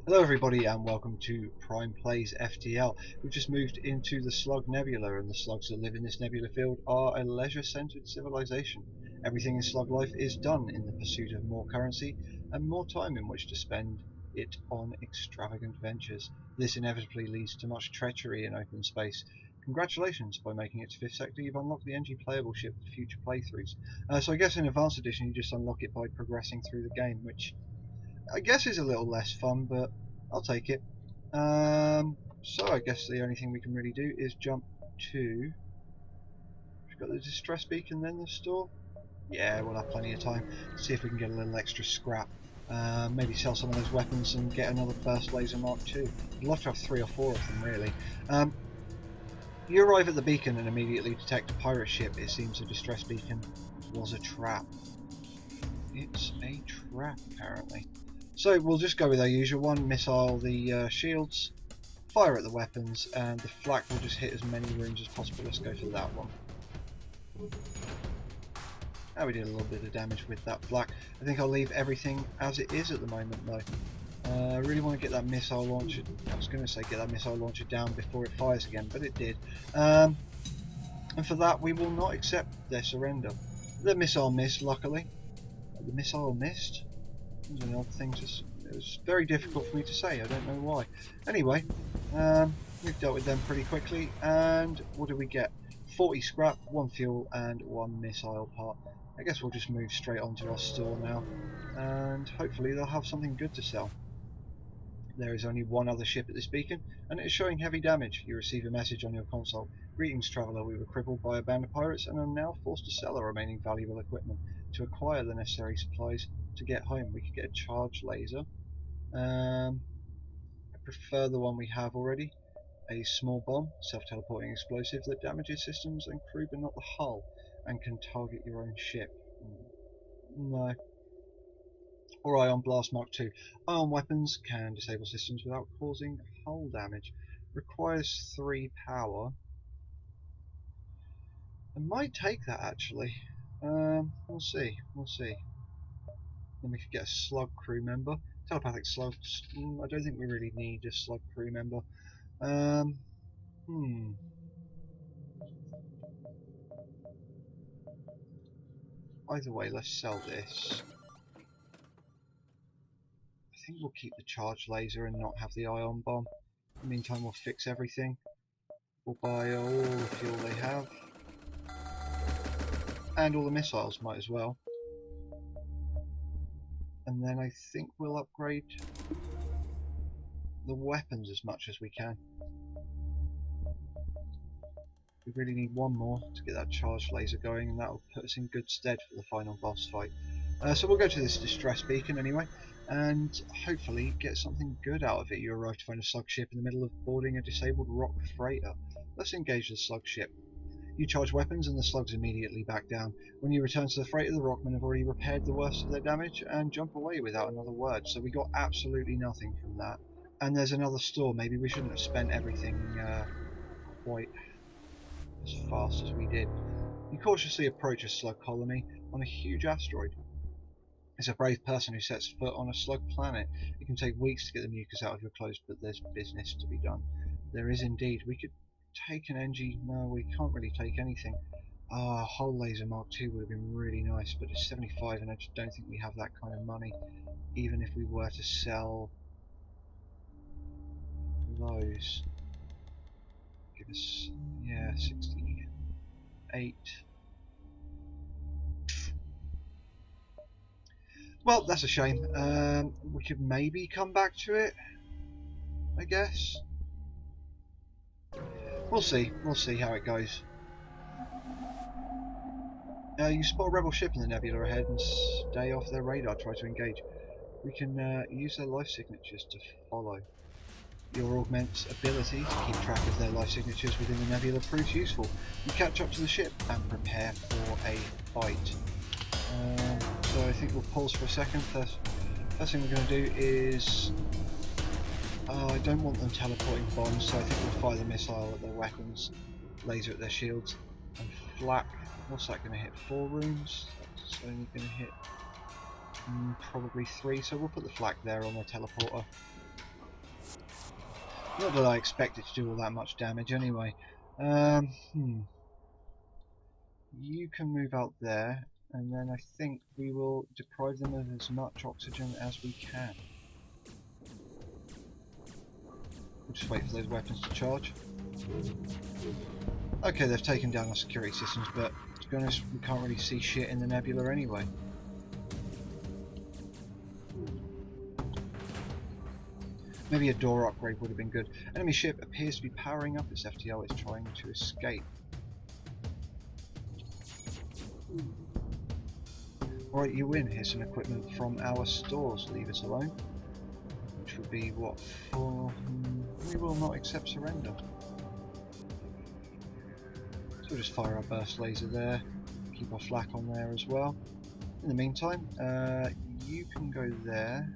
Hello everybody and welcome to PrimePlays FTL. We've just moved into the Slug Nebula, and the slugs that live in this nebula field are a leisure-centered civilization. Everything in slug life is done in the pursuit of more currency and more time in which to spend it on extravagant ventures. This inevitably leads to much treachery in open space. Congratulations, by making it to 5th sector you've unlocked the NG playable ship for future playthroughs. So I guess in Advanced Edition you just unlock it by progressing through the game, which I guess is a little less fun, but I'll take it. So I guess the only thing we can really do is jump to... We've got the distress beacon, then the store. Yeah, we'll have plenty of time. See if we can get a little extra scrap. Maybe sell some of those weapons and get another burst laser Mark II. I'd love to have 3 or 4 of them, really. You arrive at the beacon and immediately detect a pirate ship. It seems the distress beacon was a trap. It's a trap, apparently. So we'll just go with our usual one, missile the shields, fire at the weapons, and the flak will just hit as many rooms as possible. Let's go for that one. We did a little bit of damage with that flak. I think I'll leave everything as it is at the moment though. I really want to get that missile launcher, I was going to say get that missile launcher down before it fires again, but it did. And for that we will not accept their surrender. The missile missed, luckily. The missile missed? It was an odd thing it was very difficult for me to say, I don't know why. Anyway, we've dealt with them pretty quickly, and what do we get? 40 scrap, 1 fuel and 1 missile part. I guess we'll just move straight onto our store now, and hopefully they'll have something good to sell. There is only one other ship at this beacon, and it is showing heavy damage. You receive a message on your console. Greetings, traveller. We were crippled by a band of pirates and are now forced to sell our remaining valuable equipment to acquire the necessary supplies to get home. We could get a charge laser. I prefer the one we have already. A small bomb, self-teleporting explosive that damages systems and crew but not the hull, and can target your own ship. No. Or Ion Blast Mark II. Ion weapons can disable systems without causing hull damage. Requires 3 power. I might take that actually. We'll see. Then we could get a slug crew member. Telepathic slugs. I don't think we really need a slug crew member. Either way, let's sell this. I think we'll keep the charge laser and not have the ion bomb. In the meantime, we'll fix everything. We'll buy all the fuel they have. And all the missiles, might as well. And then I think we'll upgrade the weapons as much as we can. We really need one more to get that charge laser going, and that will put us in good stead for the final boss fight. So we'll go to this distress beacon anyway, and hopefully get something good out of it. You arrive to find a slug ship in the middle of boarding a disabled rock freighter. Let's engage the slug ship. You charge weapons and the slugs immediately back down. When you return to the freighter, the rockmen have already repaired the worst of their damage and jump away without another word, so we got absolutely nothing from that. And there's another store. Maybe we shouldn't have spent everything quite as fast as we did. You cautiously approach a slug colony on a huge asteroid. It's a brave person who sets foot on a slug planet. It can take weeks to get the mucus out of your clothes, but there's business to be done. There is indeed. We could take an NG. No, we can't really take anything. Hull laser Mark II would have been really nice, but it's 75 and I just don't think we have that kind of money, even if we were to sell those. Give us, yeah, 68. Well, that's a shame. We could maybe come back to it, I guess. We'll see how it goes. You spot a rebel ship in the nebula ahead and stay off their radar. Try to engage. We can use their life signatures to follow. Your augment's ability to keep track of their life signatures within the nebula proves useful. You catch up to the ship and prepare for a fight. So I think we'll pause for a second. First thing we're going to do is... I don't want them teleporting bombs, so I think we'll fire the missile at their weapons, laser at their shields, and flak. What's that going to hit? 4 rooms? That's only going to hit probably 3, so we'll put the flak there on the teleporter. Not that I expect it to do all that much damage anyway. You can move out there, and then I think we will deprive them of as much oxygen as we can. We'll just wait for those weapons to charge. Okay, they've taken down our security systems, but to be honest, we can't really see shit in the nebula anyway. Maybe a door upgrade would have been good. Enemy ship appears to be powering up its FTL. It's trying to escape. Right, you win. Here's some equipment from our stores. Leave us alone. Which would be what for? We will not accept surrender. So we'll just fire our burst laser there. Keep our flak on there as well. In the meantime, you can go there.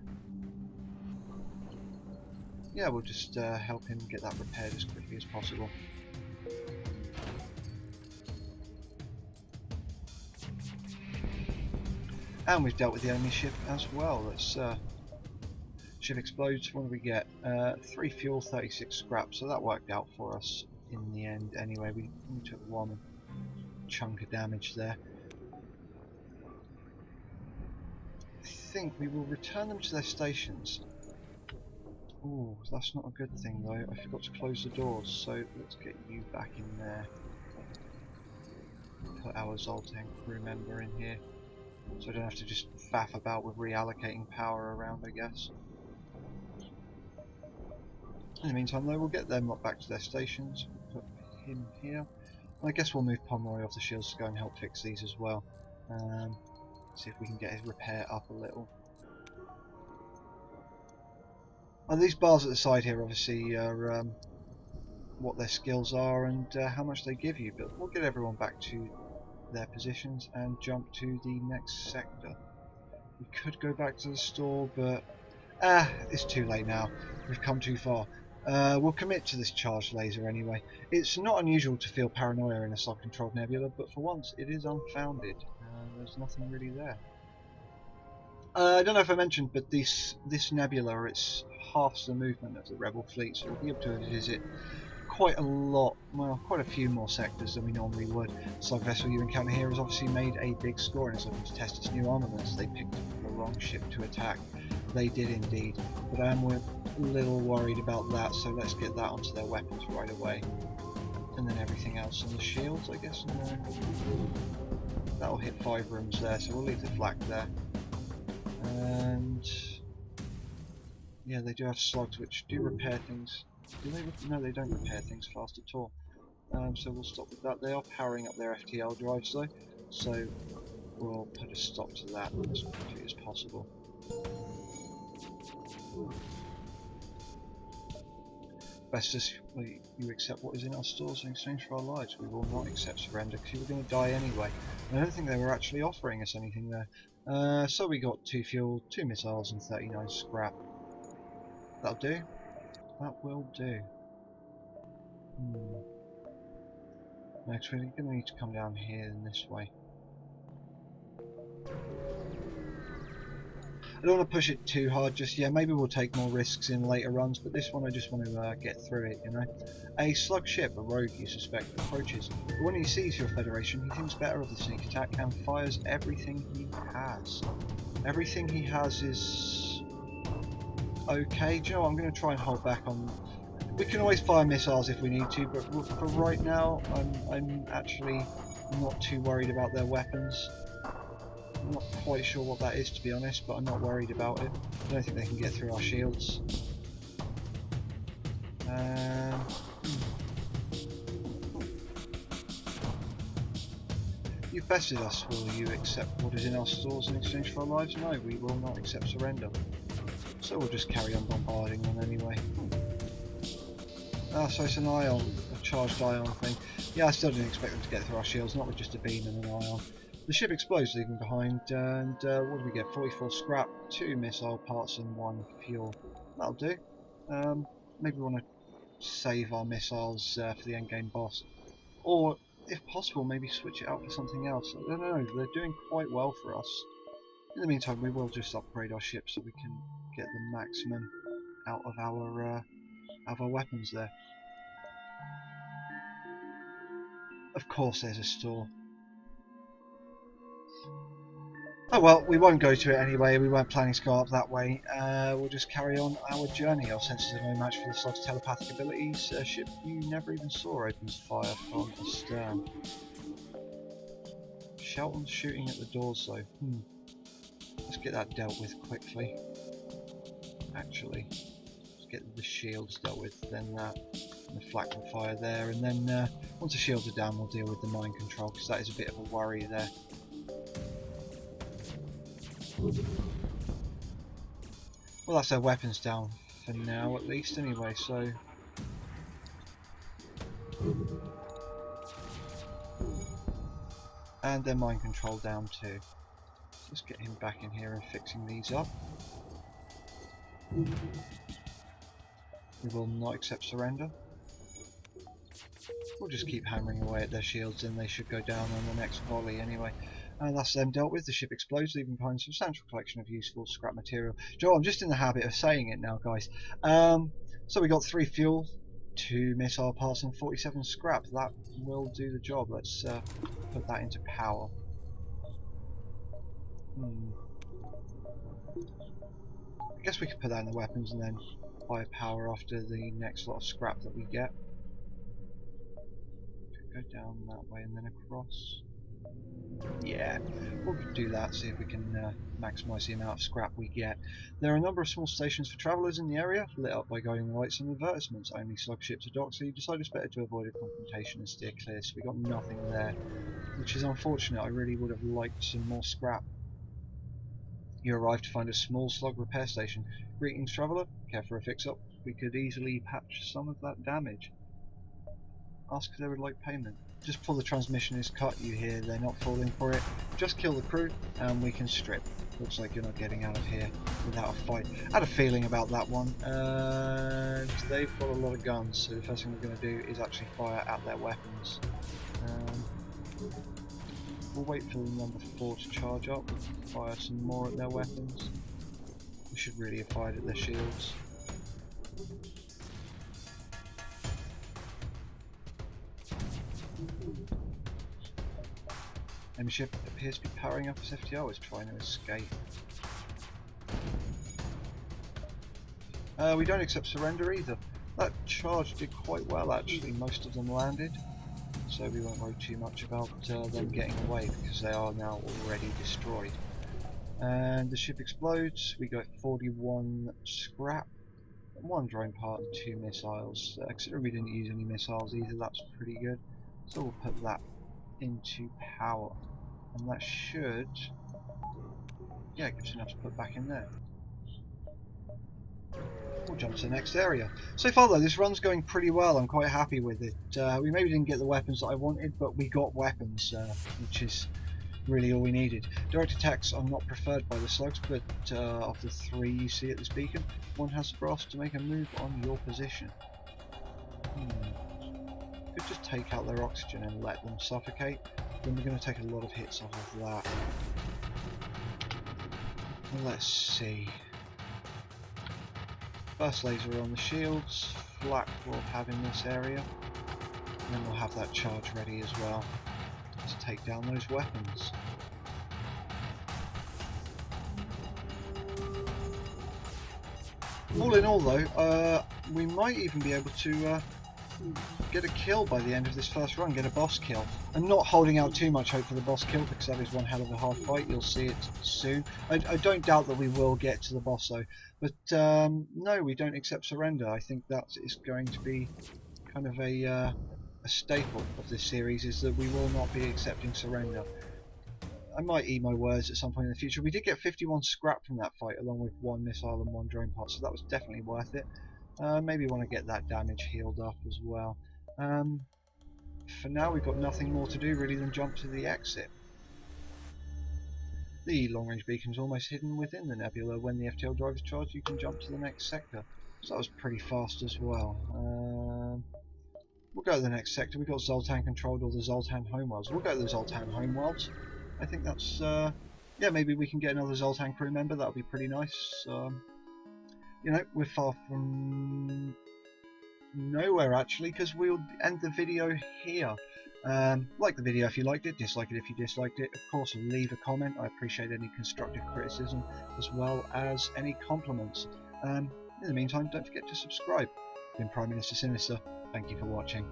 Yeah, we'll just help him get that repaired as quickly as possible. And we've dealt with the enemy ship as well. Let's ship explodes. What do we get? 3 fuel, 36 scrap. So that worked out for us in the end. Anyway, we took one chunk of damage there. I think we will return them to their stations. Ooh, that's not a good thing though. I forgot to close the doors, so let's get you back in there. Put our Zoltan crew member in here, so I don't have to just faff about with reallocating power around, I guess. In the meantime though, we'll get them back to their stations. Put him here. And I guess we'll move Pomeroy off the shields to go and help fix these as well. See if we can get his repair up a little. And these bars at the side here obviously are what their skills are and how much they give you, but we'll get everyone back to their positions and jump to the next sector. We could go back to the store, but it's too late now. We've come too far. We'll commit to this charged laser anyway. It's not unusual to feel paranoia in a self-controlled nebula, but for once it is unfounded. There's nothing really there. I don't know if I mentioned, but this nebula, it's half the movement of the rebel fleet, so we'll be able to visit quite a lot, well, quite a few more sectors than we normally would. The slug vessel you encounter here has obviously made a big score and is looking to test its new armaments. They picked the wrong ship to attack. They did indeed, but I am a little worried about that, so let's get that onto their weapons right away. And then everything else on the shields, I guess. That'll hit 5 rooms there, so we'll leave the flak there. And yeah, they do have slugs which do repair things. Do they? No, they don't repair things fast at all. So we'll stop with that. They are powering up their FTL drives though, so we'll put a stop to that as quickly as possible. Bestus, you accept what is in our stores in exchange for our lives. We will not accept surrender because you were going to die anyway. And I don't think they were actually offering us anything there. So we got 2 fuel, 2 missiles and 39 scrap. That'll do. That will do. Next we're going to need to come down here in this way. I don't want to push it too hard just yet. Maybe we'll take more risks in later runs, but this one I just want to get through it, you know. A slug ship, a rogue you suspect, approaches. But when he sees your Federation, he thinks better of the sneak attack and fires everything he has. Everything he has is okay. Do you know what? I'm going to try and hold back on. We can always fire missiles if we need to, but for right now, I'm actually not too worried about their weapons. I'm not quite sure what that is, to be honest, but I'm not worried about it. I don't think they can get through our shields. You've bested us. Will you accept what is in our stores in exchange for our lives? No, we will not accept surrender. So we'll just carry on bombarding them anyway. So it's an ion, a charged ion thing. Yeah, I still didn't expect them to get through our shields, not with just a beam and an ion. The ship explodes, leaving behind, and what do we get? 44 scrap, 2 missile parts and 1 fuel. That'll do. Maybe we want to save our missiles for the endgame boss. Or, if possible, maybe switch it out for something else. I don't know, they're doing quite well for us. In the meantime, we will just upgrade our ship so we can get the maximum out of our have our weapons there. Of course there's a store. Oh well, we won't go to it anyway, we weren't planning to go up that way. We'll just carry on our journey. Our senses are no match for the slug's telepathic abilities. A ship you never even saw opens fire from astern. Shelton's shooting at the doors though. Let's get that dealt with quickly. Actually, let's get the shields dealt with, then that. And the flak and fire there, and then once the shields are down we'll deal with the mind control, because that is a bit of a worry there. Well, that's their weapons down for now at least anyway, so and their mind control down too. Let's get him back in here and fixing these up. We will not accept surrender. We'll just keep hammering away at their shields and they should go down on the next volley anyway. And that's them dealt with. The ship explodes, leaving behind a substantial collection of useful scrap material. Joe, I'm just in the habit of saying it now, guys. So we got 3 fuel, 2 missile parts and 47 scrap. That will do the job. Let's put that into power. I guess we could put that in the weapons and then buy power after the next lot of scrap that we get. Go down that way and then across. Yeah, we'll do that, see if we can maximise the amount of scrap we get. There are a number of small stations for travellers in the area, lit up by guiding lights and advertisements. Only slug ships are docked, so you decide it's better to avoid a confrontation and steer clear. So we got nothing there, which is unfortunate. I really would have liked some more scrap. You arrive to find a small slug repair station. Greetings, traveller. Care for a fix-up? We could easily patch some of that damage. Ask if they would like payment. Just before the transmission is cut, you hear they're not falling for it. Just kill the crew and we can strip. Looks like you're not getting out of here without a fight. I had a feeling about that one. They've got a lot of guns, so the first thing we're going to do is actually fire at their weapons. We'll wait for number 4 to charge up, fire some more at their weapons. We should really have fired at their shields. Enemy ship appears to be powering up as FTL is trying to escape. We don't accept surrender either. That charge did quite well actually, most of them landed. So we won't worry too much about them getting away because they are now already destroyed. And the ship explodes, we got 41 scrap, 1 drone part and 2 missiles. Considering we didn't use any missiles either, that's pretty good. So we'll put that into power. And that should, yeah, give us enough to put back in there. We'll jump to the next area. So far though, this run's going pretty well. I'm quite happy with it. We maybe didn't get the weapons that I wanted, but we got weapons, which is really all we needed. Direct attacks are not preferred by the slugs, but of the 3 you see at this beacon, one has the brass to make a move on your position. Could just take out their oxygen and let them suffocate. Then we're going to take a lot of hits off of that. Let's see. First laser on the shields, flak we'll have in this area, and then we'll have that charge ready as well to take down those weapons. All in all though, we might even be able to get a kill by the end of this first run, get a boss kill. I'm not holding out too much hope for the boss kill because that is one hell of a hard fight. You'll see it soon. I don't doubt that we will get to the boss though, but no, we don't accept surrender. I think that is going to be kind of a staple of this series, is that we will not be accepting surrender. I might eat my words at some point in the future. We did get 51 scrap from that fight along with 1 missile and 1 drone part, so that was definitely worth it. Maybe want to get that damage healed up as well. For now we've got nothing more to do really than jump to the exit. The long range beacon is almost hidden within the nebula. When the FTL drive is charged you can jump to the next sector. So that was pretty fast as well. We'll go to the next sector. We've got Zoltan controlled, or the Zoltan homeworlds. We'll go to the Zoltan homeworlds. I think that's, yeah, maybe we can get another Zoltan crew member. That would be pretty nice. You know, we're far from nowhere actually, because we'll end the video here. Like the video if you liked it, dislike it if you disliked it. Of course, leave a comment. I appreciate any constructive criticism as well as any compliments. In the meantime, don't forget to subscribe. I've been Prime Minister Sinister. Thank you for watching.